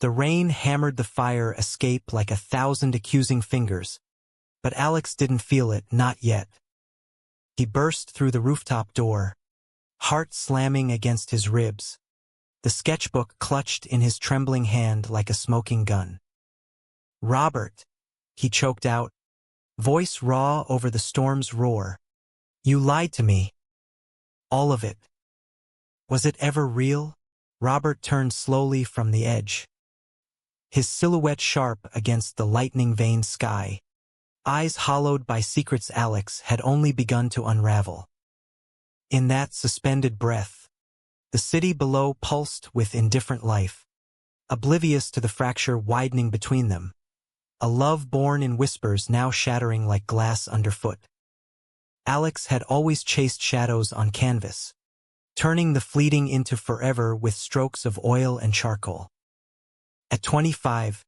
The rain hammered the fire escape like 1,000 accusing fingers, but Alex didn't feel it, not yet. He burst through the rooftop door, heart slamming against his ribs, the sketchbook clutched in his trembling hand like a smoking gun. "Robert," he choked out, voice raw over the storm's roar. "You lied to me. All of it. Was it ever real?" Robert turned slowly from the edge, his silhouette sharp against the lightning-veined sky, eyes hollowed by secrets Alex had only begun to unravel. In that suspended breath, the city below pulsed with indifferent life, oblivious to the fracture widening between them, a love born in whispers now shattering like glass underfoot. Alex had always chased shadows on canvas, turning the fleeting into forever with strokes of oil and charcoal. At 25,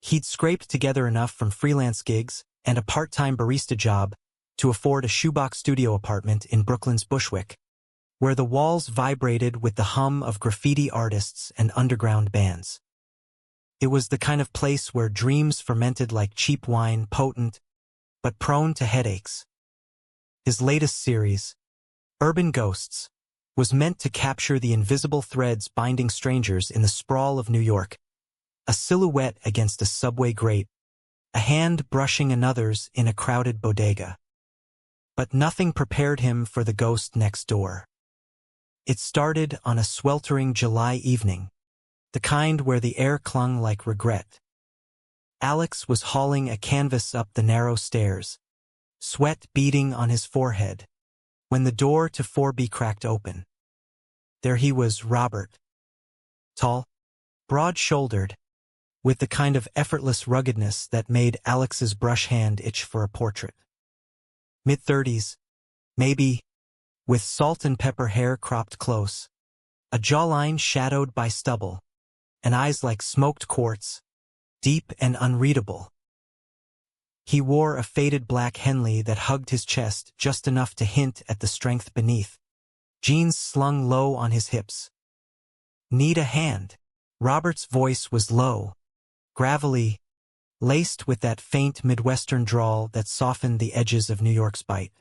he'd scraped together enough from freelance gigs and a part-time barista job to afford a shoebox studio apartment in Brooklyn's Bushwick, where the walls vibrated with the hum of graffiti artists and underground bands. It was the kind of place where dreams fermented like cheap wine, potent, but prone to headaches. His latest series, Urban Ghosts, was meant to capture the invisible threads binding strangers in the sprawl of New York, a silhouette against a subway grate, a hand brushing another's in a crowded bodega. But nothing prepared him for the ghost next door. It started on a sweltering July evening, the kind where the air clung like regret. Alex was hauling a canvas up the narrow stairs, sweat beading on his forehead, when the door to 4B cracked open. There he was, Robert. Tall, broad-shouldered, with the kind of effortless ruggedness that made Alex's brush hand itch for a portrait. Mid-30s, maybe, with salt and pepper hair cropped close, a jawline shadowed by stubble, and eyes like smoked quartz, deep and unreadable. He wore a faded black Henley that hugged his chest just enough to hint at the strength beneath, jeans slung low on his hips. "Need a hand?" Robert's voice was low, gravelly, laced with that faint Midwestern drawl that softened the edges of New York's bite.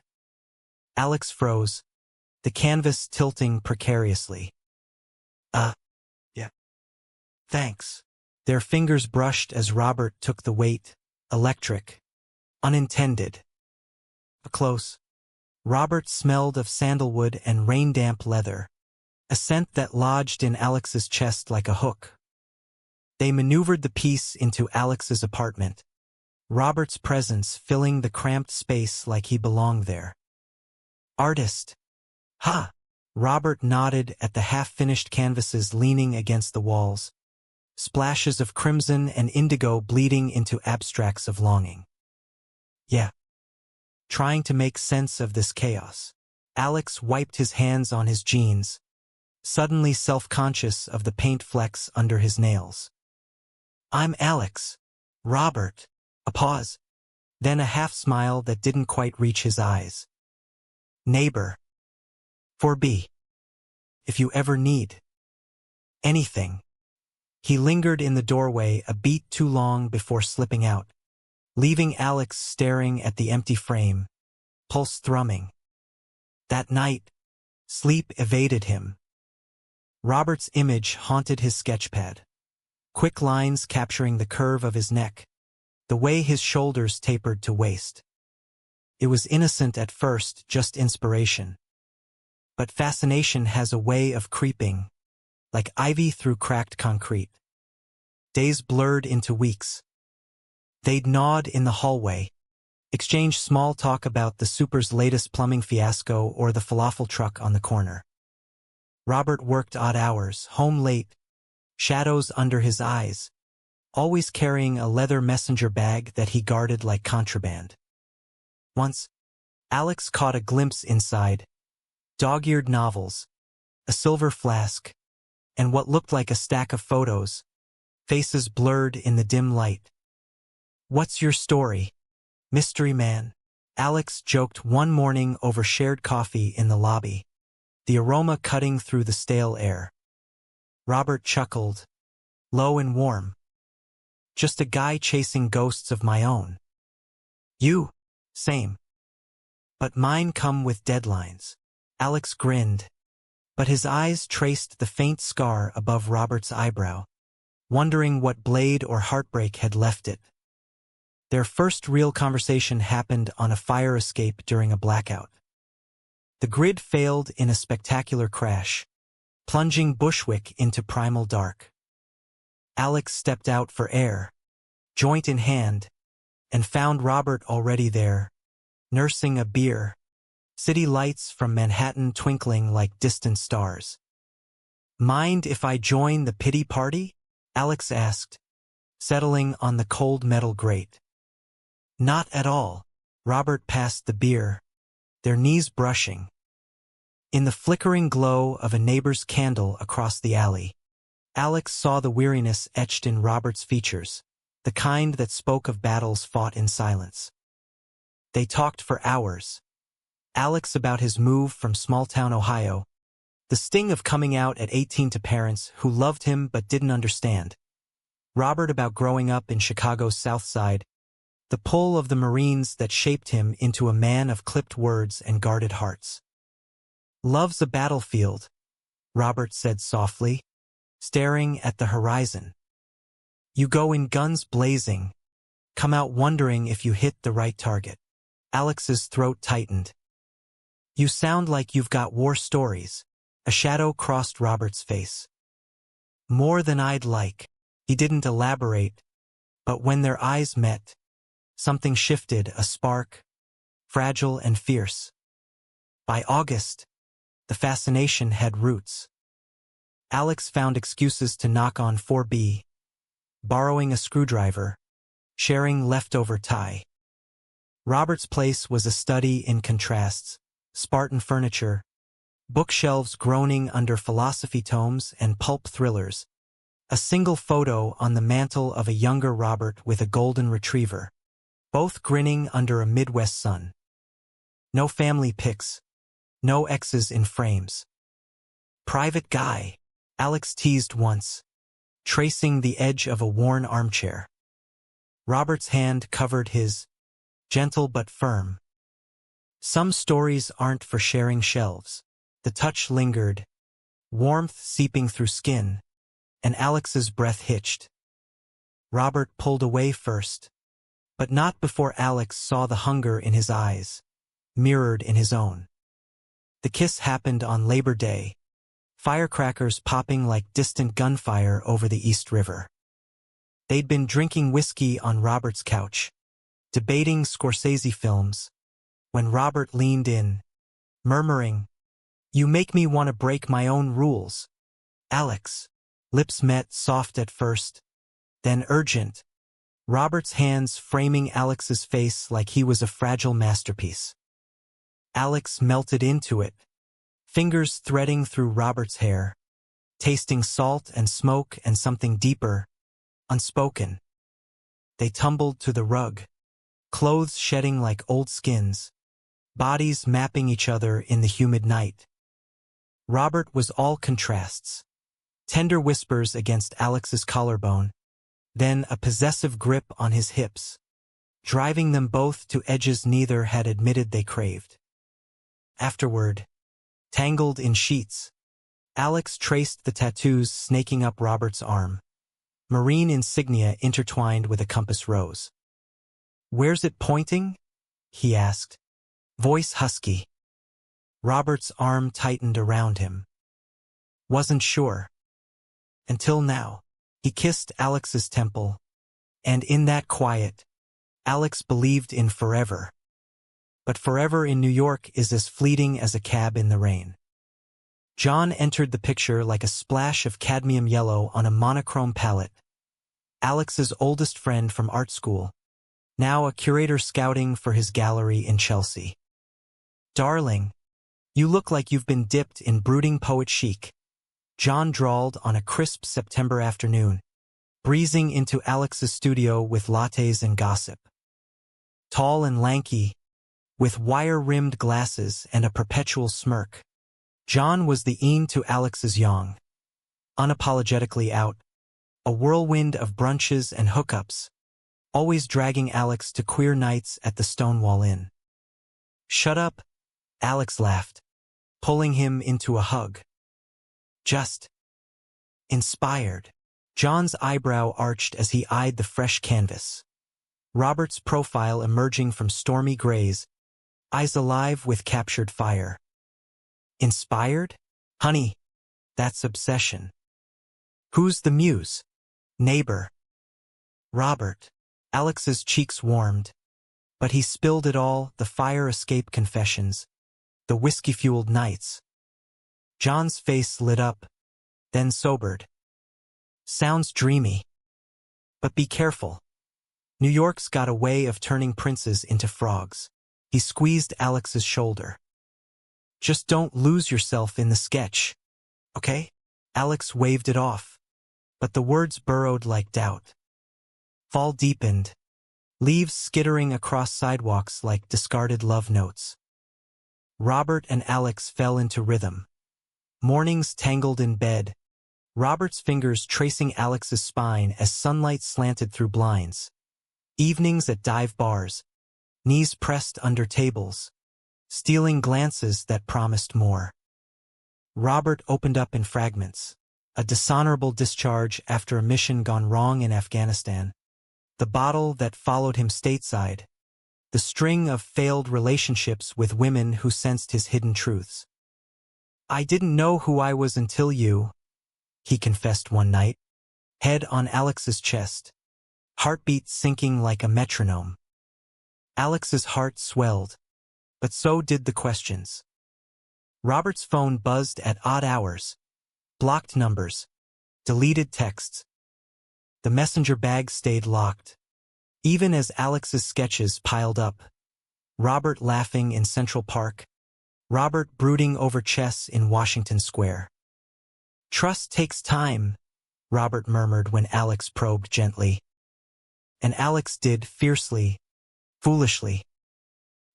Alex froze, the canvas tilting precariously. Yeah. Thanks." Their fingers brushed as Robert took the weight, electric, unintended. Close, Robert smelled of sandalwood and rain-damp leather, a scent that lodged in Alex's chest like a hook. They maneuvered the piece into Alex's apartment, Robert's presence filling the cramped space like he belonged there. "Artist." "Ha!" Robert nodded at the half-finished canvases leaning against the walls, splashes of crimson and indigo bleeding into abstracts of longing. "Yeah." Trying to make sense of this chaos, Alex wiped his hands on his jeans, suddenly self-conscious of the paint flecks under his nails. "I'm Alex." "Robert." A pause, then a half-smile that didn't quite reach his eyes. "Neighbor. 4B. If you ever need anything." He lingered in the doorway a beat too long before slipping out, leaving Alex staring at the empty frame, pulse thrumming. That night, sleep evaded him. Robert's image haunted his sketchpad, quick lines capturing the curve of his neck, the way his shoulders tapered to waist. It was innocent at first, just inspiration. But fascination has a way of creeping, like ivy through cracked concrete. Days blurred into weeks. They'd nod in the hallway, exchange small talk about the super's latest plumbing fiasco or the falafel truck on the corner. Robert worked odd hours, home late, shadows under his eyes, always carrying a leather messenger bag that he guarded like contraband. Once, Alex caught a glimpse inside, dog-eared novels, a silver flask, and what looked like a stack of photos, faces blurred in the dim light. "What's your story, mystery man?" Alex joked one morning over shared coffee in the lobby, the aroma cutting through the stale air. Robert chuckled, low and warm. Just a guy chasing ghosts of my own. You? Same. But mine come with deadlines. Alex grinned, but his eyes traced the faint scar above Robert's eyebrow, wondering what blade or heartbreak had left it. Their first real conversation happened on a fire escape during a blackout. The grid failed in a spectacular crash, plunging Bushwick into primal dark. Alex stepped out for air, joint in hand, and found Robert already there, nursing a beer, city lights from Manhattan twinkling like distant stars. Mind if I join the pity party? Alex asked, settling on the cold metal grate. Not at all. Robert passed the beer, their knees brushing. In the flickering glow of a neighbor's candle across the alley, Alex saw the weariness etched in Robert's features, the kind that spoke of battles fought in silence. They talked for hours. Alex about his move from small-town Ohio, the sting of coming out at 18 to parents who loved him but didn't understand. Robert about growing up in Chicago's South Side, the pull of the Marines that shaped him into a man of clipped words and guarded hearts. Love's a battlefield, Robert said softly, staring at the horizon. You go in guns blazing, come out wondering if you hit the right target. Alex's throat tightened. You sound like you've got war stories. A shadow crossed Robert's face. More than I'd like. He didn't elaborate, but when their eyes met, something shifted, a spark, fragile and fierce. By August, the fascination had roots. Alex found excuses to knock on 4B, borrowing a screwdriver, sharing leftover tie. Robert's place was a study in contrasts, Spartan furniture, bookshelves groaning under philosophy tomes and pulp thrillers, a single photo on the mantle of a younger Robert with a golden retriever, both grinning under a Midwest sun. No family pics, no exes in frames. Private guy, Alex teased once, tracing the edge of a worn armchair. Robert's hand covered his, gentle but firm. Some stories aren't for sharing shelves. The touch lingered, warmth seeping through skin, and Alex's breath hitched. Robert pulled away first, but not before Alex saw the hunger in his eyes, mirrored in his own. The kiss happened on Labor Day, firecrackers popping like distant gunfire over the East River. They'd been drinking whiskey on Robert's couch, debating Scorsese films, when Robert leaned in, murmuring, "You make me want to break my own rules." Alex. Lips met, soft at first, then urgent, Robert's hands framing Alex's face like he was a fragile masterpiece. Alex melted into it, fingers threading through Robert's hair, tasting salt and smoke and something deeper, unspoken. They tumbled to the rug, clothes shedding like old skins, bodies mapping each other in the humid night. Robert was all contrasts. Tender whispers against Alex's collarbone, then a possessive grip on his hips, driving them both to edges neither had admitted they craved. Afterward, tangled in sheets, Alex traced the tattoos snaking up Robert's arm, marine insignia intertwined with a compass rose. "Where's it pointing?" he asked, voice husky. Robert's arm tightened around him. Wasn't sure. Until now. He kissed Alex's temple, and in that quiet, Alex believed in forever. But forever in New York is as fleeting as a cab in the rain. John entered the picture like a splash of cadmium yellow on a monochrome palette. Alex's oldest friend from art school, now a curator scouting for his gallery in Chelsea. "Darling, you look like you've been dipped in brooding poet chic," John drawled on a crisp September afternoon, breezing into Alex's studio with lattes and gossip. Tall and lanky, with wire-rimmed glasses and a perpetual smirk, John was the Ian to Alex's yang. Unapologetically out, a whirlwind of brunches and hookups, always dragging Alex to queer nights at the Stonewall Inn. "Shut up," Alex laughed, pulling him into a hug. "Just inspired." John's eyebrow arched as he eyed the fresh canvas. Robert's profile emerging from stormy grays, eyes alive with captured fire. "Inspired? Honey, that's obsession." "Who's the muse?" "Neighbor." "Robert." Alex's cheeks warmed, but he spilled it all, the fire escape confessions, the whiskey-fueled nights. John's face lit up, then sobered. "Sounds dreamy. But be careful. New York's got a way of turning princes into frogs." He squeezed Alex's shoulder. "Just don't lose yourself in the sketch, okay?" Alex waved it off, but the words burrowed like doubt. Fall deepened, leaves skittering across sidewalks like discarded love notes. Robert and Alex fell into rhythm. Mornings tangled in bed, Robert's fingers tracing Alex's spine as sunlight slanted through blinds. Evenings at dive bars, knees pressed under tables, stealing glances that promised more. Robert opened up in fragments. A dishonorable discharge after a mission gone wrong in Afghanistan. The bottle that followed him stateside. The string of failed relationships with women who sensed his hidden truths. "I didn't know who I was until you," he confessed one night, head on Alex's chest, heartbeat syncing like a metronome. Alex's heart swelled, but so did the questions. Robert's phone buzzed at odd hours, blocked numbers, deleted texts. The messenger bag stayed locked, even as Alex's sketches piled up. Robert laughing in Central Park, Robert brooding over chess in Washington Square. "Trust takes time," Robert murmured when Alex probed gently. And Alex did, fiercely, foolishly.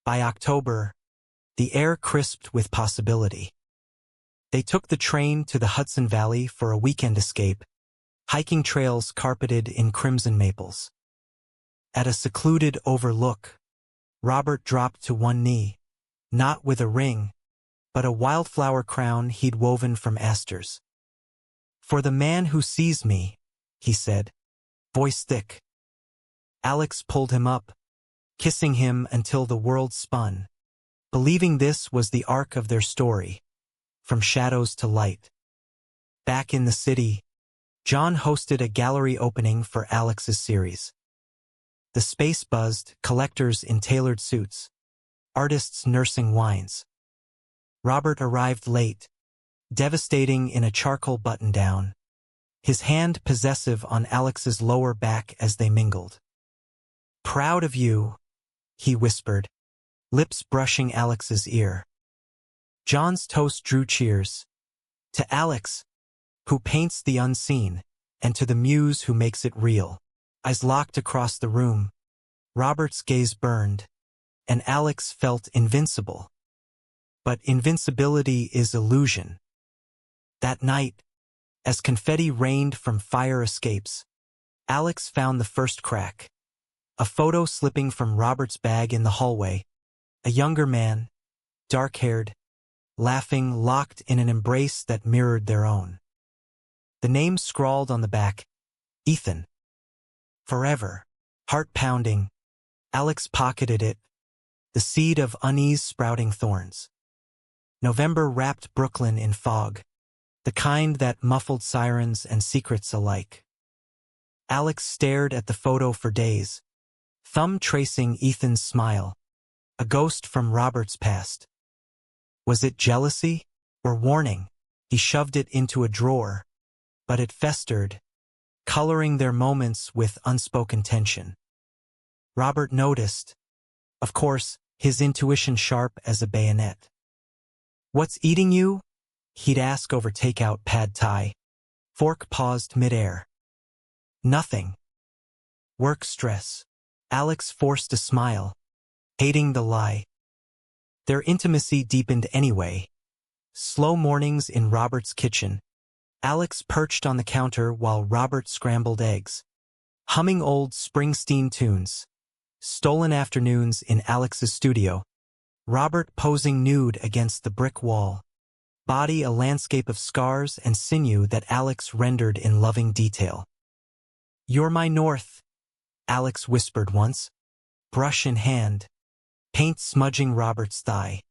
By October, the air crisped with possibility. They took the train to the Hudson Valley for a weekend escape, hiking trails carpeted in crimson maples. At a secluded overlook, Robert dropped to one knee, not with a ring, but a wildflower crown he'd woven from asters. "For the man who sees me," he said, voice thick. Alex pulled him up, kissing him until the world spun, believing this was the arc of their story, from shadows to light. Back in the city, John hosted a gallery opening for Alex's series. The space buzzed, collectors in tailored suits, artists nursing wines. Robert arrived late, devastating in a charcoal button-down, his hand possessive on Alex's lower back as they mingled. "Proud of you," he whispered, lips brushing Alex's ear. John's toast drew cheers. To Alex, who paints the unseen, and to the muse who makes it real. Eyes locked across the room. Robert's gaze burned, and Alex felt invincible. But invincibility is illusion. That night, as confetti rained from fire escapes, Alex found the first crack. A photo slipping from Robert's bag in the hallway. A younger man, dark-haired, laughing, locked in an embrace that mirrored their own. The name scrawled on the back, Ethan. Forever. Heart-pounding, Alex pocketed it, the seed of unease sprouting thorns. November wrapped Brooklyn in fog, the kind that muffled sirens and secrets alike. Alex stared at the photo for days, thumb tracing Ethan's smile, a ghost from Robert's past. Was it jealousy or warning? He shoved it into a drawer, but it festered, coloring their moments with unspoken tension. Robert noticed, of course, his intuition sharp as a bayonet. "What's eating you?" he'd ask over takeout pad thai. Fork paused midair. "Nothing. Work stress." Alex forced a smile, hating the lie. Their intimacy deepened anyway. Slow mornings in Robert's kitchen, Alex perched on the counter while Robert scrambled eggs, humming old Springsteen tunes. Stolen afternoons in Alex's studio. Robert posing nude against the brick wall. Body a landscape of scars and sinew that Alex rendered in loving detail. "You're my north," Alex whispered once, brush in hand, paint smudging Robert's thigh.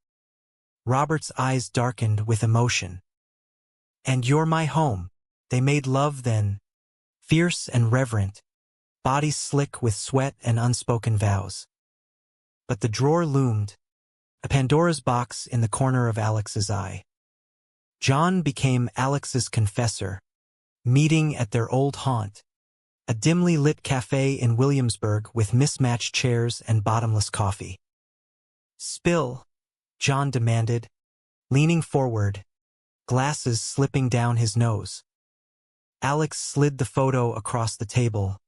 Robert's eyes darkened with emotion. "And you're my home." They made love then, fierce and reverent, bodies slick with sweat and unspoken vows. But the drawer loomed, a Pandora's box in the corner of Alex's eye. John became Alex's confessor, meeting at their old haunt, a dimly lit cafe in Williamsburg with mismatched chairs and bottomless coffee. "Spill," John demanded, leaning forward, glasses slipping down his nose. Alex slid the photo across the table,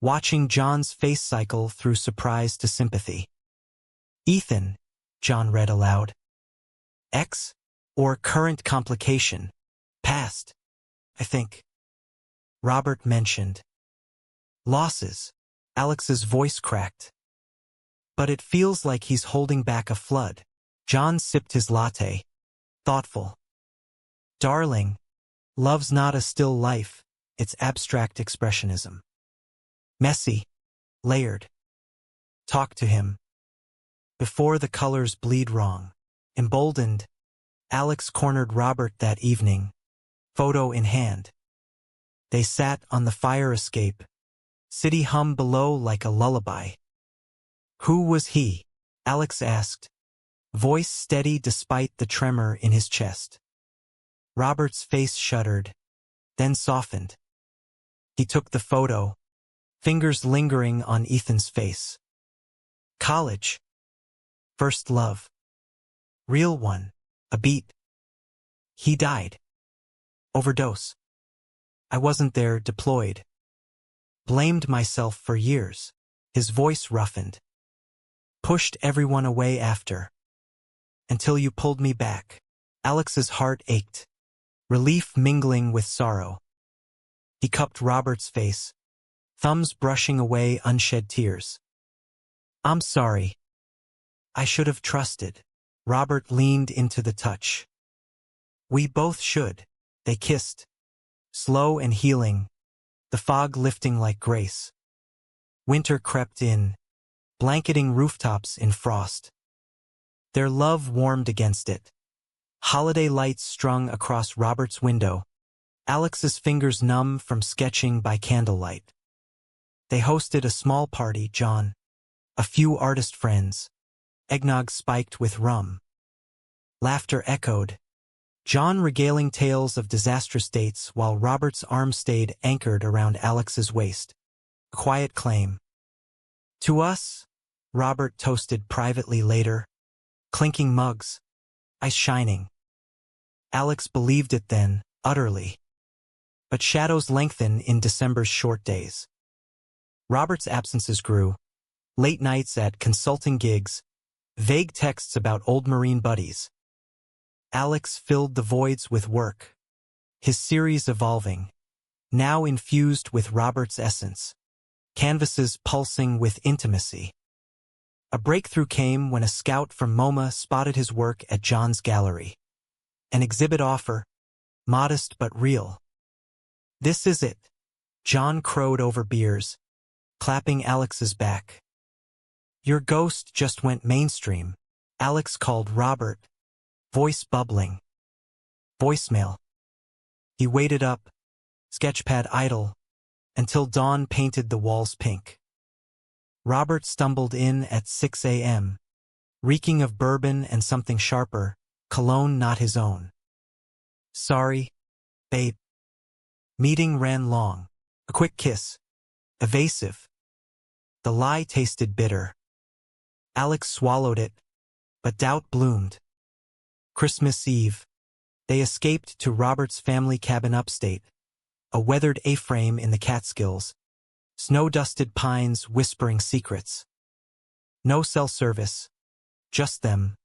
watching John's face cycle through surprise to sympathy. "Ethan," John read aloud. "Ex? Or current complication? Past, I think." Robert mentioned. "Losses." Alex's voice cracked. "But it feels like he's holding back a flood." John sipped his latte, thoughtful. "Darling, love's not a still life, it's abstract expressionism. Messy, layered. Talk to him. Before the colors bleed wrong." Emboldened, Alex cornered Robert that evening, photo in hand. They sat on the fire escape, city hum below like a lullaby. "Who was he?" Alex asked, voice steady despite the tremor in his chest. Robert's face shuddered, then softened. He took the photo, fingers lingering on Ethan's face. "College. First love. Real one. A beat. He died. Overdose. I wasn't there, deployed. Blamed myself for years." His voice roughened. "Pushed everyone away after. Until you pulled me back." Alex's heart ached, relief mingling with sorrow. He cupped Robert's face, thumbs brushing away unshed tears. "I'm sorry. I should have trusted." Robert leaned into the touch. "We both should." They kissed, slow and healing, the fog lifting like grace. Winter crept in, blanketing rooftops in frost. Their love warmed against it. Holiday lights strung across Robert's window, Alex's fingers numb from sketching by candlelight. They hosted a small party, John, a few artist friends, eggnog spiked with rum. Laughter echoed, John regaling tales of disastrous dates while Robert's arm stayed anchored around Alex's waist. A quiet claim. "To us," Robert toasted privately later, clinking mugs, eyes shining. Alex believed it then, utterly. But shadows lengthen in December's short days. Robert's absences grew. Late nights at consulting gigs, vague texts about old Marine buddies. Alex filled the voids with work, his series evolving, now infused with Robert's essence, canvases pulsing with intimacy. A breakthrough came when a scout from MoMA spotted his work at John's gallery. An exhibit offer, modest but real. "This is it," John crowed over beers, clapping Alex's back. "Your ghost just went mainstream," Alex called Robert, voice bubbling. Voicemail. He waited up, sketchpad idle, until dawn painted the walls pink. Robert stumbled in at 6 a.m., reeking of bourbon and something sharper, cologne not his own. "Sorry, babe." Meeting ran long. A quick kiss. Evasive. The lie tasted bitter. Alex swallowed it, but doubt bloomed. Christmas Eve. They escaped to Robert's family cabin upstate, a weathered A-frame in the Catskills, snow-dusted pines whispering secrets. No cell service, just them,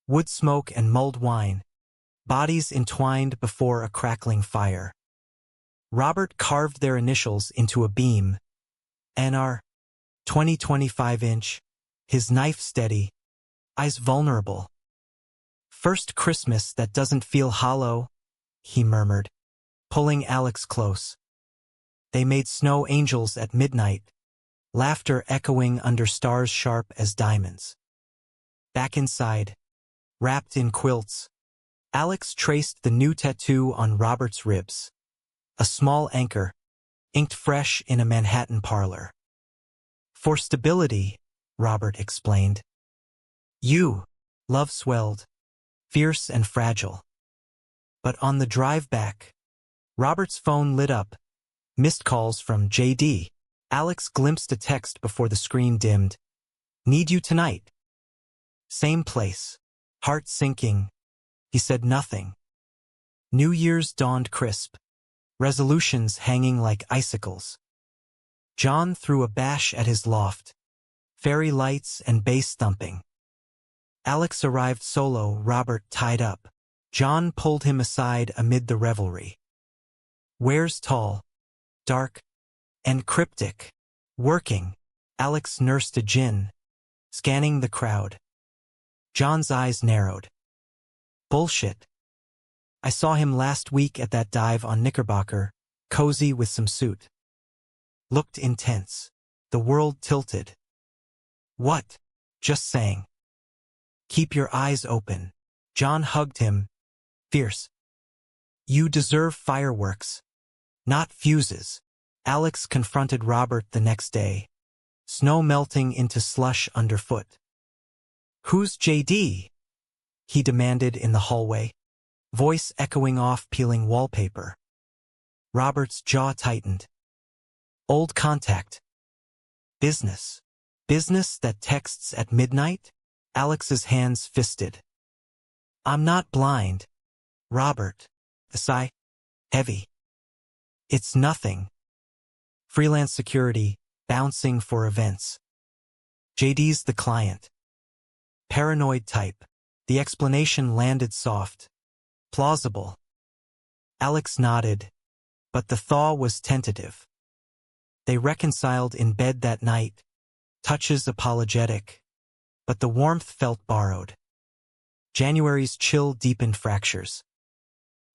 wood smoke and mulled wine, bodies entwined before a crackling fire. Robert carved their initials into a beam. NR 20-25-inch, his knife steady, eyes vulnerable. "First Christmas that doesn't feel hollow," he murmured, pulling Alex close. They made snow angels at midnight, laughter echoing under stars sharp as diamonds. Back inside, wrapped in quilts, Alex traced the new tattoo on Robert's ribs. A small anchor, inked fresh in a Manhattan parlor. "For stability," Robert explained. Love swelled, fierce and fragile. But on the drive back, Robert's phone lit up. Missed calls from JD. Alex glimpsed a text before the screen dimmed. "Need you tonight." Same place. Heart sinking. He said nothing. New Year's dawned crisp. Resolutions hanging like icicles. John threw a bash at his loft. Fairy lights and bass thumping. Alex arrived solo, Robert tied up. John pulled him aside amid the revelry. "Where's tall, dark, and cryptic? Working." Alex nursed a gin, scanning the crowd. John's eyes narrowed. "Bullshit. I saw him last week at that dive on Knickerbocker, cozy with some suit. Looked intense. The world tilted." "What?" "Just saying. Keep your eyes open." John hugged him, fierce. "You deserve fireworks, not fuses." Alex confronted Robert the next day, snow melting into slush underfoot. "Who's JD?" he demanded in the hallway, voice echoing off peeling wallpaper. Robert's jaw tightened. "Old contact. Business. Business that texts at midnight?" Alex's hands fisted. "I'm not blind, Robert." The sigh, heavy. "It's nothing. Freelance security, bouncing for events. JD's the client. Paranoid type." The explanation landed soft. Plausible. Alex nodded, but the thaw was tentative. They reconciled in bed that night, touches apologetic, but the warmth felt borrowed. January's chill deepened fractures.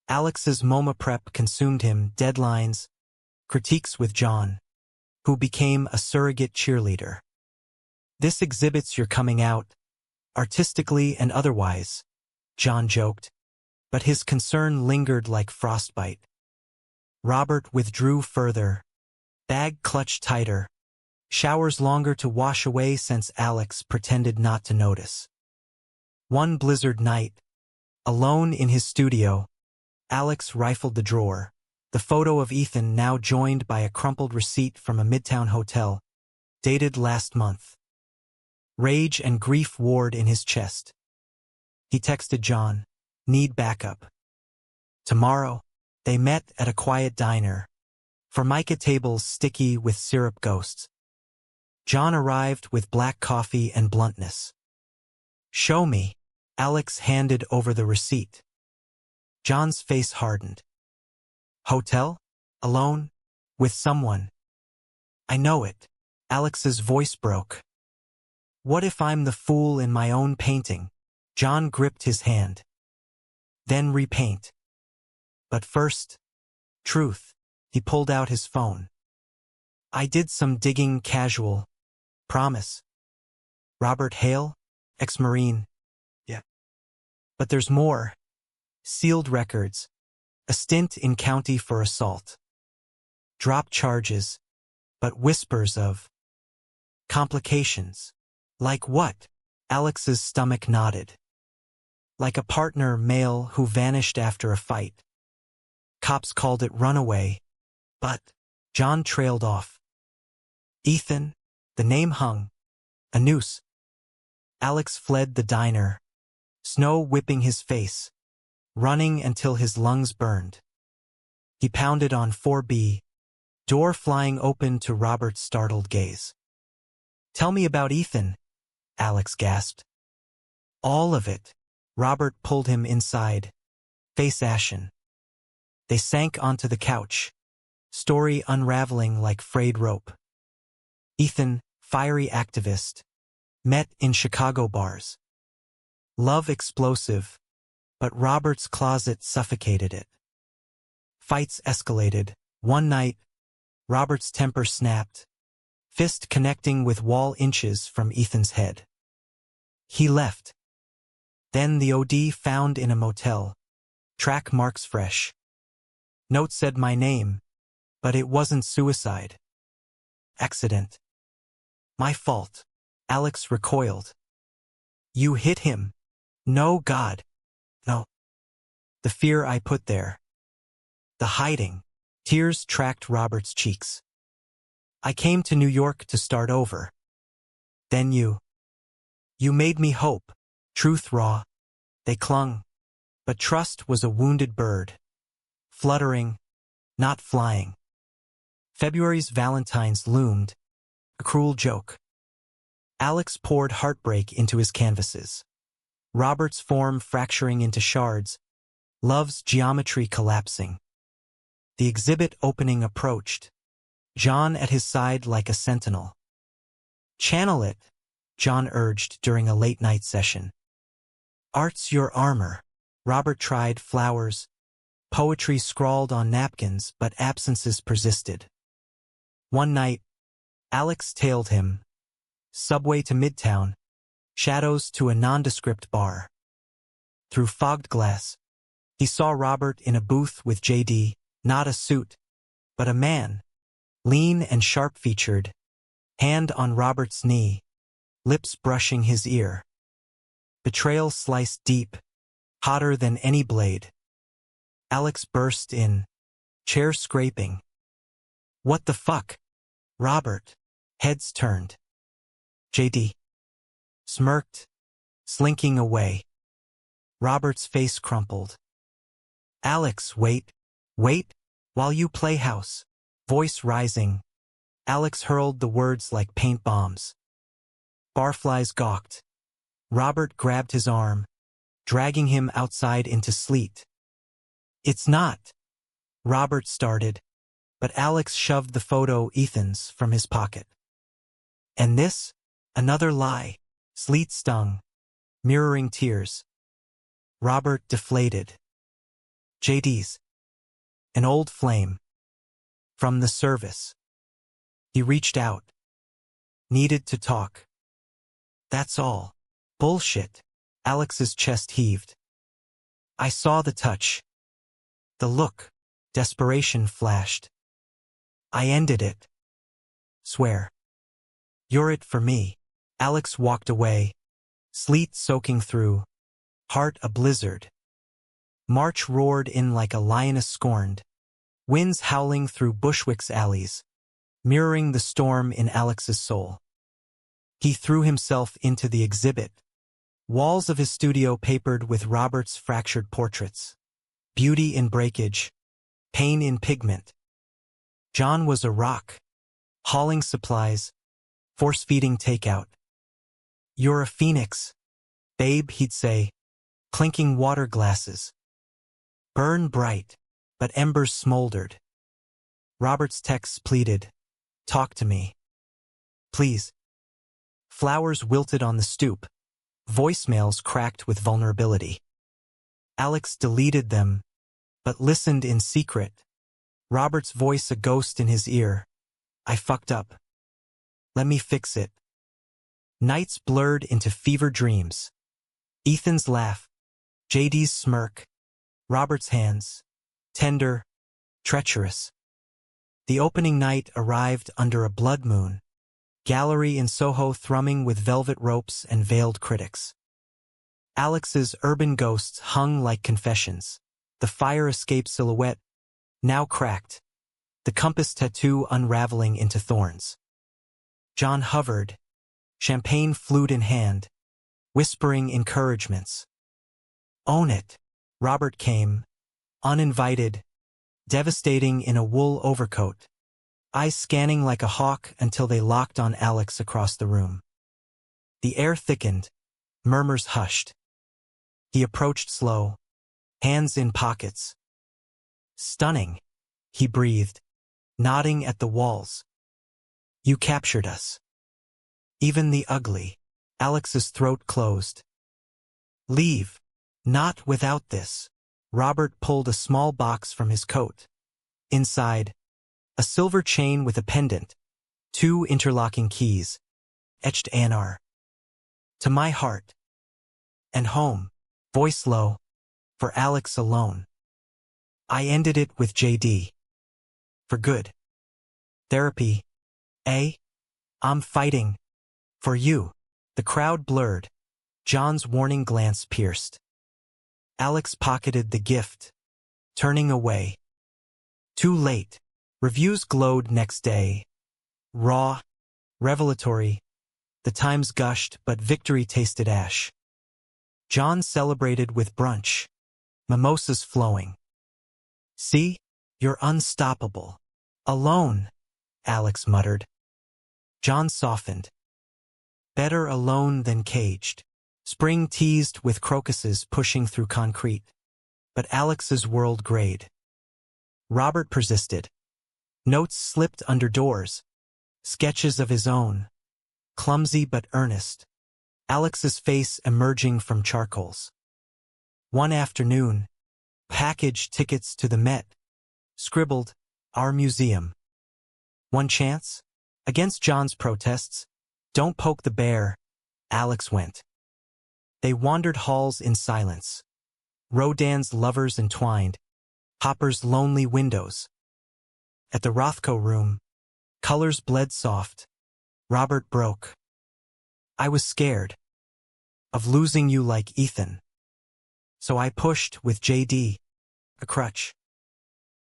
Alex's MoMA prep consumed him, deadlines, critiques with John, who became a surrogate cheerleader. "This exhibits your coming out, artistically and otherwise," John joked, but his concern lingered like frostbite. Robert withdrew further, bag clutched tighter, showers longer to wash away since Alex pretended not to notice. One blizzard night, alone in his studio, Alex rifled the drawer, the photo of Ethan now joined by a crumpled receipt from a Midtown hotel, dated last month. Rage and grief warred in his chest. He texted John, "Need backup." Tomorrow, they met at a quiet diner, formica tables sticky with syrup ghosts. John arrived with black coffee and bluntness. "Show me." Alex handed over the receipt. John's face hardened. "Hotel? Alone? With someone?" "I know it." Alex's voice broke. "What if I'm the fool in my own painting?" John gripped his hand. "Then repaint. But first, truth." He pulled out his phone. "I did some digging, casual. Promise. Robert Hale, ex-Marine." "Yeah. But there's more. Sealed records. A stint in county for assault. Dropped charges, but whispers of complications." "Like what?" Alex's stomach nodded. "Like a partner male who vanished after a fight. Cops called it runaway, but..." John trailed off. "Ethan," the name hung. A noose. Alex fled the diner, snow whipping his face, running until his lungs burned. He pounded on 4B, door flying open to Robert's startled gaze. "Tell me about Ethan," Alex gasped. "All of it." Robert pulled him inside, face ashen. They sank onto the couch, Story unraveling like frayed rope. Ethan, fiery activist, met in Chicago bars. Love explosive, but Robert's closet suffocated it. Fights escalated. One night, Robert's temper snapped, fist connecting with wall inches from Ethan's head. He left. Then the OD found in a motel. Track marks fresh. Note said my name, but it wasn't suicide. Accident. My fault. Alex recoiled. You hit him. No, God. No. The fear I put there. The hiding. Tears tracked Robert's cheeks. I came to New York to start over. Then you. You made me hope. Truth raw. They clung. But trust was a wounded bird. Fluttering, not flying. February's Valentines loomed. A cruel joke. Alex poured heartbreak into his canvases. Robert's form fracturing into shards. Love's geometry collapsing. The exhibit opening approached. John at his side like a sentinel. Channel it, John urged during a late-night session. Art's your armor. Robert tried flowers. Poetry scrawled on napkins, but absences persisted. One night, Alex tailed him. Subway to Midtown. Shadows to a nondescript bar. Through fogged glass, he saw Robert in a booth with JD, not a suit, but a man, lean and sharp-featured, hand on Robert's knee, lips brushing his ear. Betrayal sliced deep, hotter than any blade. Alex burst in, chair scraping. What the fuck? Robert. Heads turned. JD. Smirked, slinking away. Robert's face crumpled. Alex, wait, while you play house. Voice rising. Alex hurled the words like paint bombs. Barflies gawked. Robert grabbed his arm, dragging him outside into sleet. It's not. Robert started, but Alex shoved the photo Ethan's from his pocket. And this? Another lie. Sleet stung, mirroring tears. Robert deflated. JD's. An old flame. From the service. He reached out. Needed to talk. That's all. Bullshit. Alex's chest heaved. I saw the touch. The look. Desperation flashed. I ended it. Swear. You're it for me. Alex walked away. Sleet soaking through. Heart a blizzard. March roared in like a lioness scorned. Winds howling through Bushwick's alleys, mirroring the storm in Alex's soul. He threw himself into the exhibit. Walls of his studio papered with Robert's fractured portraits. Beauty in breakage. Pain in pigment. John was a rock. Hauling supplies. Force-feeding takeout. You're a phoenix. Babe, he'd say. Clinking water glasses. Burn bright. But embers smoldered. Robert's texts pleaded. Talk to me. Please. Flowers wilted on the stoop. Voicemails cracked with vulnerability. Alex deleted them, but listened in secret. Robert's voice a ghost in his ear. I fucked up. Let me fix it. Nights blurred into fever dreams. Ethan's laugh. JD's smirk. Robert's hands. Tender, treacherous. The opening night arrived under a blood moon. Gallery in Soho thrumming with velvet ropes and veiled critics. Alex's urban ghosts hung like confessions. The fire escape silhouette, now cracked. The compass tattoo unraveling into thorns. John hovered, champagne flute in hand, whispering encouragements. Own it. Robert came, uninvited, devastating in a wool overcoat, eyes scanning like a hawk until they locked on Alex across the room. The air thickened, murmurs hushed. He approached slow, hands in pockets. Stunning, he breathed, nodding at the walls. You captured us. Even the ugly. Alex's throat closed. Leave. Not without this. Robert pulled a small box from his coat. Inside, a silver chain with a pendant, 2 interlocking keys, etched Anar. To my heart. And home. Voice low. For Alex alone. I ended it with JD. For good. Therapy. I'm fighting. For you. The crowd blurred. John's warning glance pierced. Alex pocketed the gift, turning away. Too late. Reviews glowed next day. Raw. Revelatory. The Times gushed, but victory tasted ash. John celebrated with brunch. Mimosas flowing. See? You're unstoppable. Alone, Alex muttered. John softened. Better alone than caged. Spring teased with crocuses pushing through concrete. But Alex's world grayed. Robert persisted. Notes slipped under doors. Sketches of his own. Clumsy but earnest. Alex's face emerging from charcoals. One afternoon, packaged tickets to the Met. Scribbled, our museum. One chance? Against John's protests. Don't poke the bear. Alex went. They wandered halls in silence. Rodin's lovers entwined. Hopper's lonely windows. At the Rothko room, colors bled soft. Robert broke. I was scared. Of losing you like Ethan. So I pushed with JD. A crutch.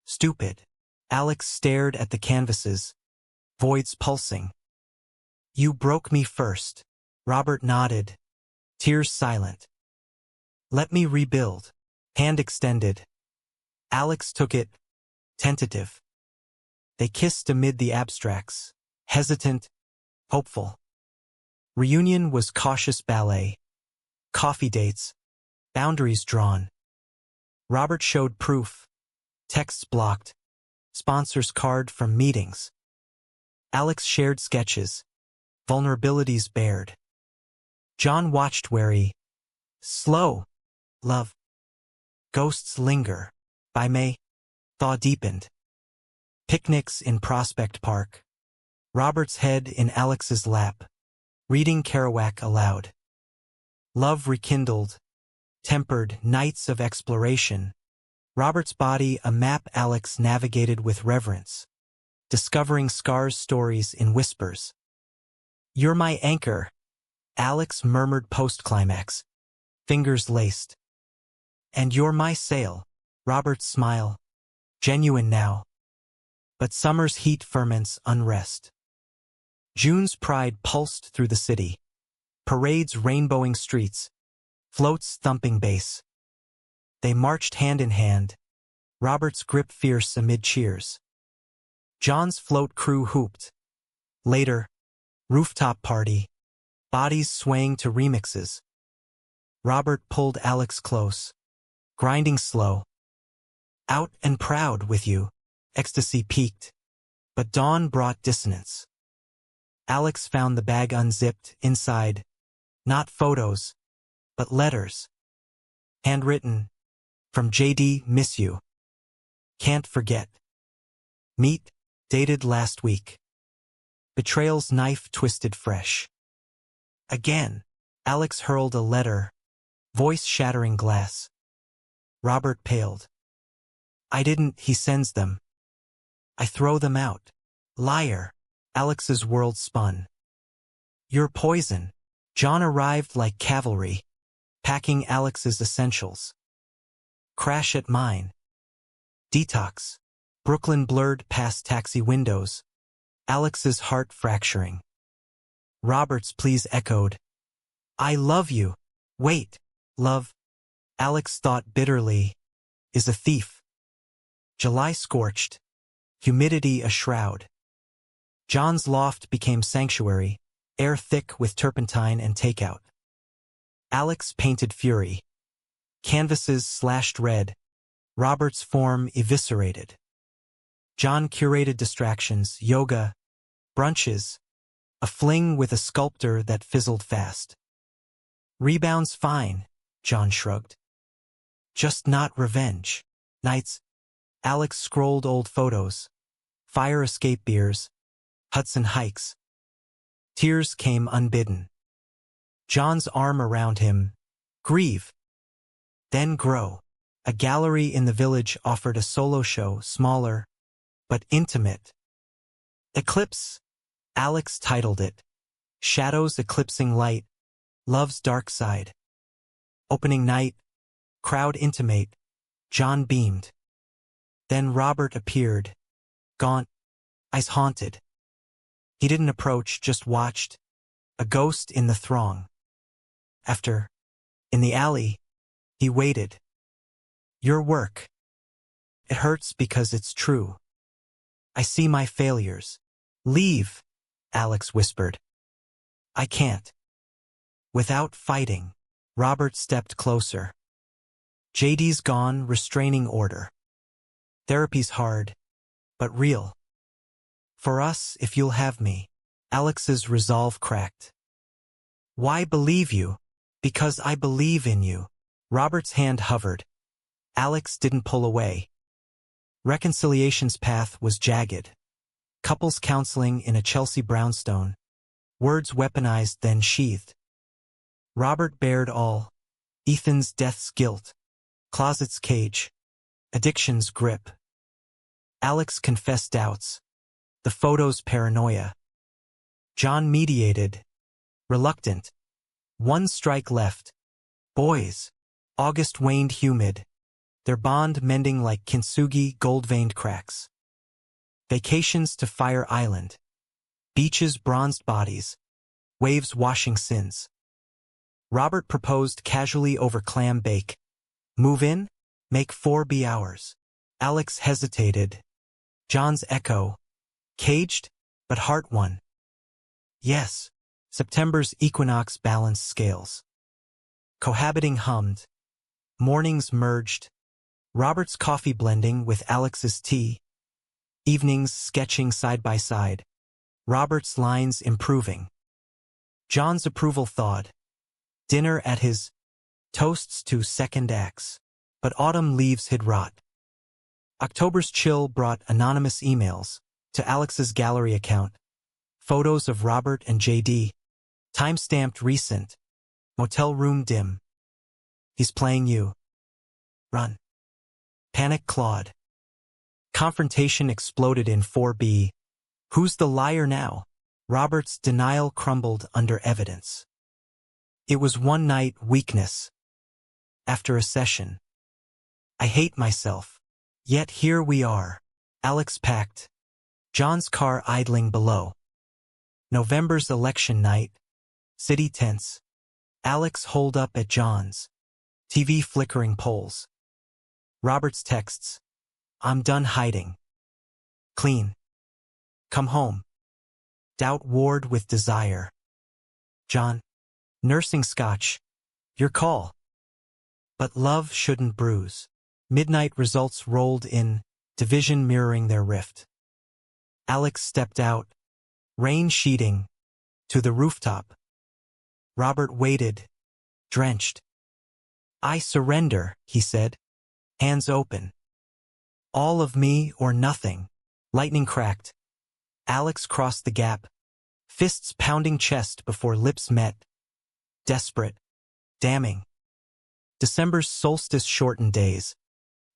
Stupid. Alex stared at the canvases. Voids pulsing. You broke me first. Robert nodded. Tears silent. Let me rebuild. Hand extended. Alex took it. Tentative. They kissed amid the abstracts. Hesitant. Hopeful. Reunion was cautious ballet. Coffee dates. Boundaries drawn. Robert showed proof. Texts blocked. Sponsors card from meetings. Alex shared sketches. Vulnerabilities bared. John watched wary. Slow. Love. Ghosts linger. By May. Thaw deepened. Picnics in Prospect Park. Robert's head in Alex's lap. Reading Kerouac aloud. Love rekindled. Tempered nights of exploration. Robert's body a map Alex navigated with reverence. Discovering scars stories in whispers. You're my anchor. Alex murmured post-climax. Fingers laced. And you're my sail. Robert's smile. Genuine now. But summer's heat ferments unrest. June's pride pulsed through the city. Parades rainbowing streets. Floats thumping bass. They marched hand in hand. Robert's grip fierce amid cheers. John's float crew hooped. Later, rooftop party. Bodies swaying to remixes. Robert pulled Alex close. Grinding slow. Out and proud with you. Ecstasy peaked. But dawn brought dissonance. Alex found the bag unzipped inside. Not photos, but letters. Handwritten. From JD, miss you. Can't forget. Meet, dated last week. Betrayal's knife twisted fresh. Again, Alex hurled a letter. Voice shattering glass. Robert paled. I didn't, he sends them. I throw them out. Liar. Alex's world spun. You're poison. John arrived like cavalry. Packing Alex's essentials. Crash at mine. Detox. Brooklyn blurred past taxi windows. Alex's heart fracturing. Robert's pleas echoed. I love you. Wait. Love. Alex thought bitterly. Is a thief. July scorched. Humidity a shroud. John's loft became sanctuary. Air thick with turpentine and takeout. Alex painted fury. Canvases slashed red. Robert's form eviscerated. John curated distractions, yoga, brunches, a fling with a sculptor that fizzled fast. Rebounds fine, John shrugged. Just not revenge. Nights. Alex scrolled old photos. Fire escape beers. Hudson hikes. Tears came unbidden. John's arm around him. Grieve. Then grow. A gallery in the village offered a solo show, smaller, but intimate. Eclipse. Alex titled it. Shadows eclipsing light. Love's dark side. Opening night. Crowd intimate. John beamed. Then Robert appeared. Gaunt. Eyes haunted. He didn't approach, just watched. A ghost in the throng. After, in the alley, he waited. Your work. It hurts because it's true. I see my failures. Leave, Alex whispered. I can't. Without fighting, Robert stepped closer. JD's gone, restraining order. Therapy's hard, but real. For us, if you'll have me. Alex's resolve cracked. Why believe you? Because I believe in you. Robert's hand hovered. Alex didn't pull away. Reconciliation's path was jagged. Couples counseling in a Chelsea brownstone. Words weaponized then sheathed. Robert bared all. Ethan's death's guilt. Closet's cage. Addiction's grip. Alex confessed doubts. The photos' paranoia. John mediated. Reluctant. One strike left. Boys. August waned humid. Their bond mending like kintsugi gold-veined cracks. Vacations to Fire Island. Beaches bronzed bodies. Waves washing sins. Robert proposed casually over clam bake. Move in? Make 4B hours. Alex hesitated. John's echo. Caged, but heart won. Yes. September's equinox balanced scales. Cohabiting hummed. Mornings merged. Robert's coffee blending with Alex's tea. Evenings sketching side by side. Robert's lines improving. John's approval thawed. Dinner at his. Toasts to second acts. But autumn leaves had rot. October's chill brought anonymous emails to Alex's gallery account. Photos of Robert and JD. Time-stamped recent. Motel room dim. He's playing you. Run. Panic clawed. Confrontation exploded in 4B. Who's the liar now? Robert's denial crumbled under evidence. It was one night weakness. After a session. I hate myself. Yet here we are. Alex packed. John's car idling below. November's election night. City tense. Alex holed up at John's. TV flickering poles. Robert's texts. I'm done hiding. Clean. Come home. Doubt warred with desire. John. Nursing scotch. Your call. But love shouldn't bruise. Midnight results rolled in, division mirroring their rift. Alex stepped out, rain sheeting, to the rooftop. Robert waited, drenched. I surrender, he said, hands open. All of me or nothing. Lightning cracked. Alex crossed the gap, fists pounding chest before lips met. Desperate. Damning. December's solstice shortened days.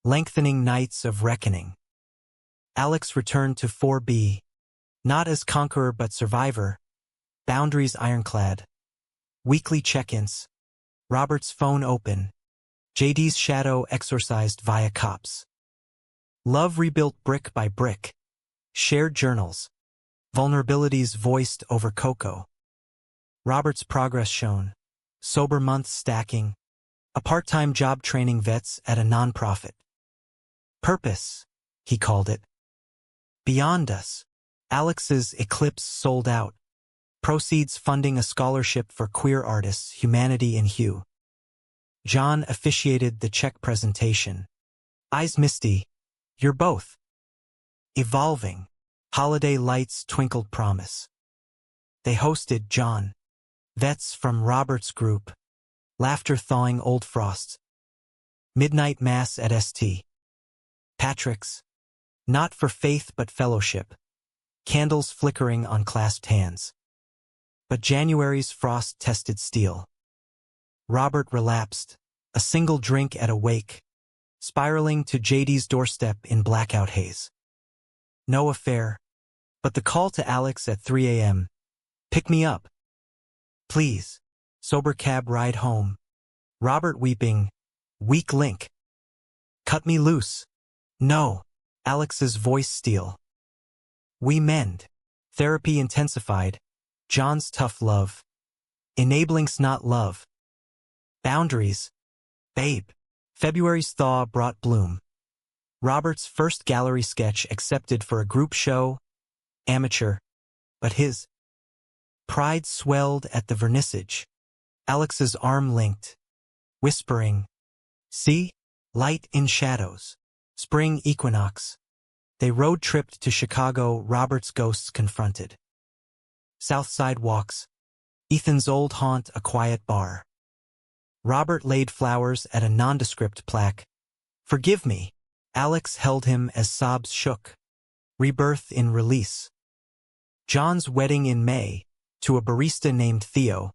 Lengthening nights of reckoning. Alex returned to 4B. Not as conqueror but survivor. Boundaries ironclad. Weekly check-ins. Robert's phone open. JD's shadow exorcised via cops. Love rebuilt brick by brick. Shared journals. Vulnerabilities voiced over cocoa. Robert's progress shown. Sober months stacking. A part-time job training vets at a nonprofit. Purpose, he called it. Beyond us. Alex's Eclipse sold out. Proceeds funding a scholarship for queer artists, Humanity in Hue. John officiated the check presentation. Eyes misty. You're both. Evolving. Holiday lights twinkled promise. They hosted John. Vets from Robert's group. Laughter thawing old frosts. Midnight mass at St. Patrick's. Not for faith but fellowship. Candles flickering on clasped hands. But January's frost tested steel. Robert relapsed, a single drink at a wake, spiraling to JD's doorstep in blackout haze. No affair, but the call to Alex at 3 a.m. Pick me up. Please. Sober cab ride home. Robert weeping. Weak link. Cut me loose. No. Alex's voice steel. We mend. Therapy intensified. John's tough love. Enabling's not love. Boundaries. Babe. February's thaw brought bloom. Robert's first gallery sketch accepted for a group show. Amateur. But his pride swelled at the vernissage. Alex's arm linked. Whispering. See? Light in shadows. Spring equinox. They road-tripped to Chicago. Robert's ghosts confronted. Southside walks. Ethan's old haunt, a quiet bar. Robert laid flowers at a nondescript plaque. Forgive me. Alex held him as sobs shook. Rebirth in release. John's wedding in May, to a barista named Theo.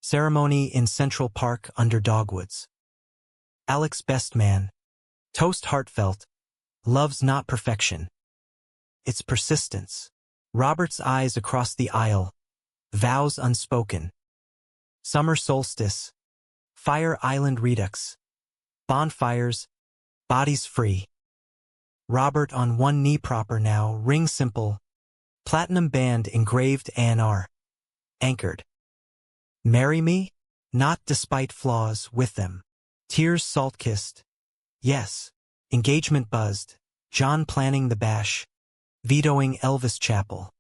Ceremony in Central Park under dogwoods. Alex best man. Toast heartfelt. Love's not perfection. It's persistence. Robert's eyes across the aisle. Vows unspoken. Summer solstice. Fire Island redux. Bonfires. Bodies free. Robert on one knee proper now, ring simple. Platinum band engraved ANR. Anchored. Marry me? Not despite flaws, with them. Tears salt-kissed. Yes. Engagement buzzed. John planning the bash. Vetoing Elvis Chapel.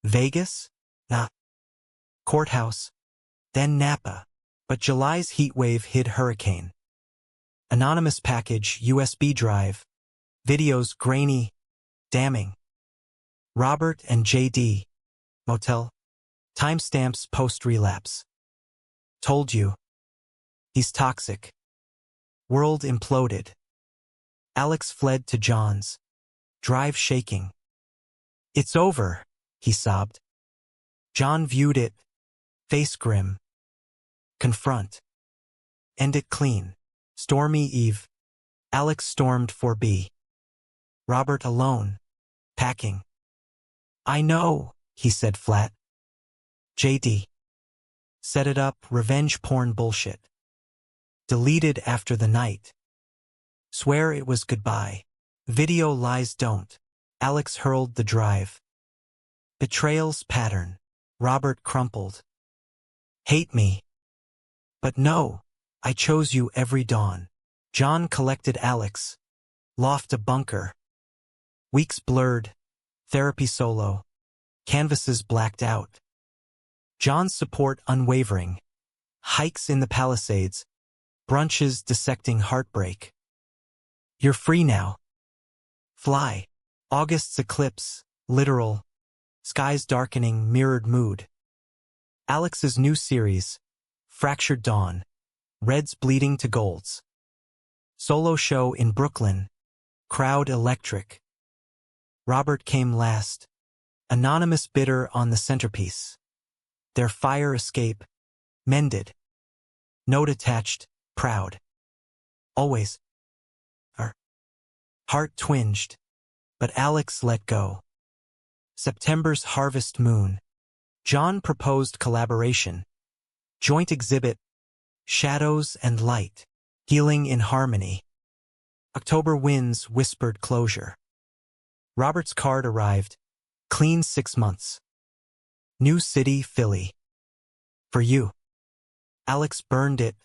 Vegas? Not. Courthouse. Then Napa. But July's heatwave hid hurricane. Anonymous package, USB drive. Videos grainy. Damning. Robert and JD. Motel. Timestamps post-relapse. Told you. He's toxic. World imploded. Alex fled to John's. Drive shaking. It's over, he sobbed. John viewed it. Face grim. Confront. End it clean. Stormy eve. Alex stormed for B. Robert alone. Packing. I know, he said flat. JD. Set it up, revenge porn bullshit. Deleted after the night. Swear it was goodbye. Video lies don't. Alex hurled the drive. Betrayal's pattern. Robert crumpled. Hate me. But no, I chose you every dawn. John collected Alex. Loft a bunker. Weeks blurred. Therapy solo. Canvases blacked out. John's support unwavering. Hikes in the Palisades. Brunches dissecting heartbreak. You're free now. Fly. August's eclipse. Literal. Skies darkening, mirrored mood. Alex's new series. Fractured Dawn. Reds bleeding to golds. Solo show in Brooklyn. Crowd electric. Robert came last. Anonymous bidder on the centerpiece. Their fire escape. Mended. Note attached. Proud. Always. Her heart twinged. But Alex let go. September's harvest moon. John proposed collaboration. Joint exhibit. Shadows and light. Healing in harmony. October winds whispered closure. Robert's card arrived. Clean 6 months. New city, Philly. For you. Alex burned it.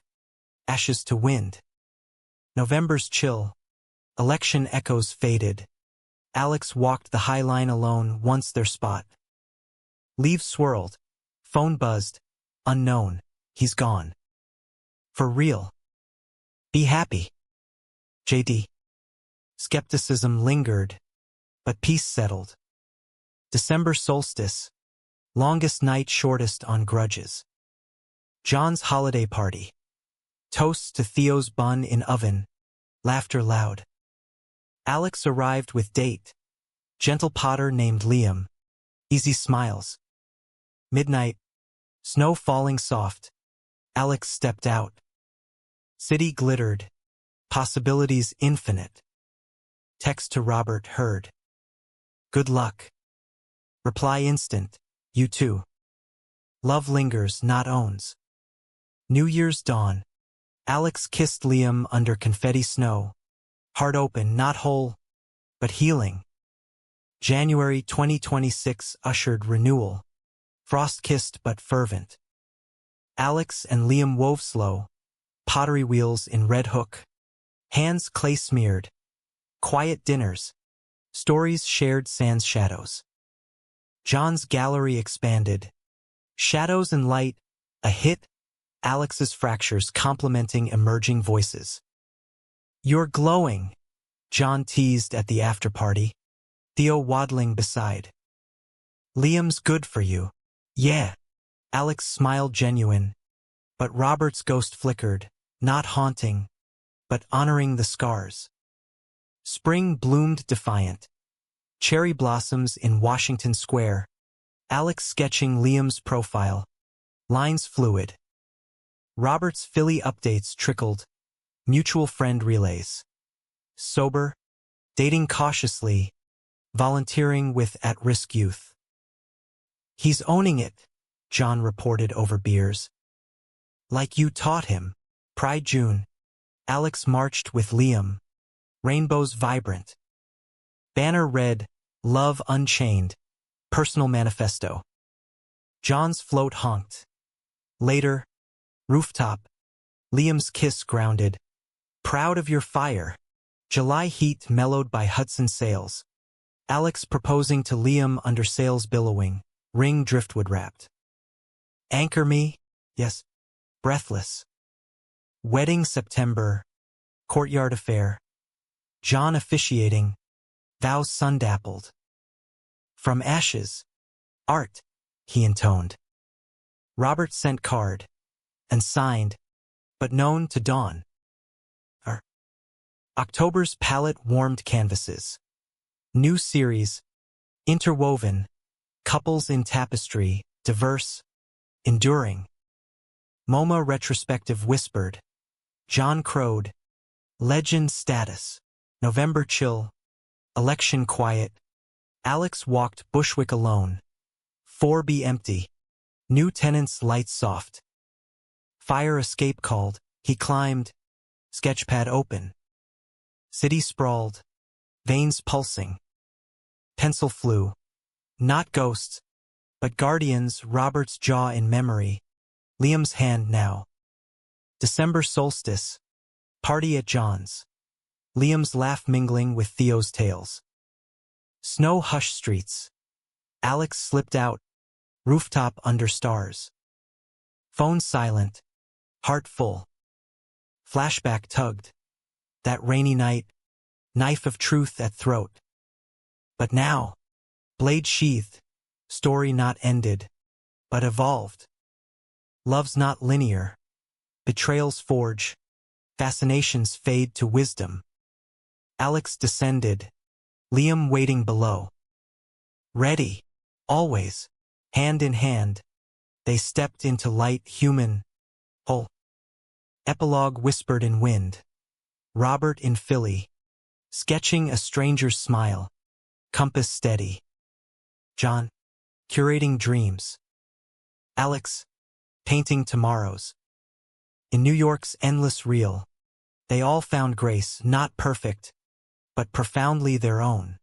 Ashes to wind. November's chill. Election echoes faded. Alex walked the High Line alone, once their spot. Leaves swirled. Phone buzzed. Unknown. He's gone. For real. Be happy. JD. Skepticism lingered. but peace settled. December solstice, longest night shortest on grudges. John's holiday party. Toasts to Theo's bun in oven, laughter loud. Alex arrived with date. Gentle Potter named Liam. Easy smiles. Midnight, snow falling soft. Alex stepped out. City glittered. Possibilities infinite. Text to Robert heard. Good luck. Reply instant. You too. Love lingers, not owns. New Year's dawn. Alex kissed Liam under confetti snow. Heart open, not whole, but healing. January 2026 ushered renewal. Frost-kissed but fervent. Alex and Liam wove slow. Pottery wheels in red hook. Hands clay-smeared. Quiet dinners. Stories shared sans shadows. John's gallery expanded. Shadows and light, a hit. Alex's fractures complementing emerging voices. You're glowing, John teased at the after-party. Theo waddling beside. Liam's good for you. Yeah. Alex smiled genuine. But Robert's ghost flickered, not haunting, but honoring the scars. Spring bloomed defiant. Cherry blossoms in Washington Square. Alex sketching Liam's profile. Lines fluid. Robert's Philly updates trickled. Mutual friend relays. Sober. Dating cautiously. Volunteering with at-risk youth. He's owning it, John reported over beers. Like you taught him. Pride June. Alex marched with Liam. Rainbows vibrant. Banner read, Love Unchained. Personal manifesto. John's float honked. Later, rooftop. Liam's kiss grounded. Proud of your fire. July heat mellowed by Hudson sails. Alex proposing to Liam under sails billowing. Ring driftwood wrapped. Anchor me? Yes. Breathless. Wedding September. Courtyard affair. John officiating. Vows sun-dappled. From ashes. Art, he intoned. Robert sent card. And signed. But known to Dawn. October's palette warmed canvases. New series. Interwoven. Couples in tapestry. Diverse. Enduring. MoMA retrospective whispered. John crowed. Legend status. November chill. Election quiet. Alex walked Bushwick alone. 4B empty. New tenants lights soft. Fire escape called. He climbed. Sketchpad open. City sprawled. Veins pulsing. Pencil flew. Not ghosts, but guardians. Robert's jaw in memory. Liam's hand now. December solstice. Party at John's. Liam's laugh mingling with Theo's tales. Snow hush streets. Alex slipped out. Rooftop under stars. Phone silent. Heart full. Flashback tugged. That rainy night. Knife of truth at throat. But now. Blade sheathed. Story not ended. But evolved. Love's not linear. Betrayals forge. Fascinations fade to wisdom. Alex descended. Liam waiting below. Ready. Always. Hand in hand. They stepped into light human. Whole. Epilogue whispered in wind. Robert in Philly. Sketching a stranger's smile. Compass steady. John. Curating dreams. Alex. Painting tomorrows. In New York's endless reel. They all found grace, not perfect, but profoundly their own.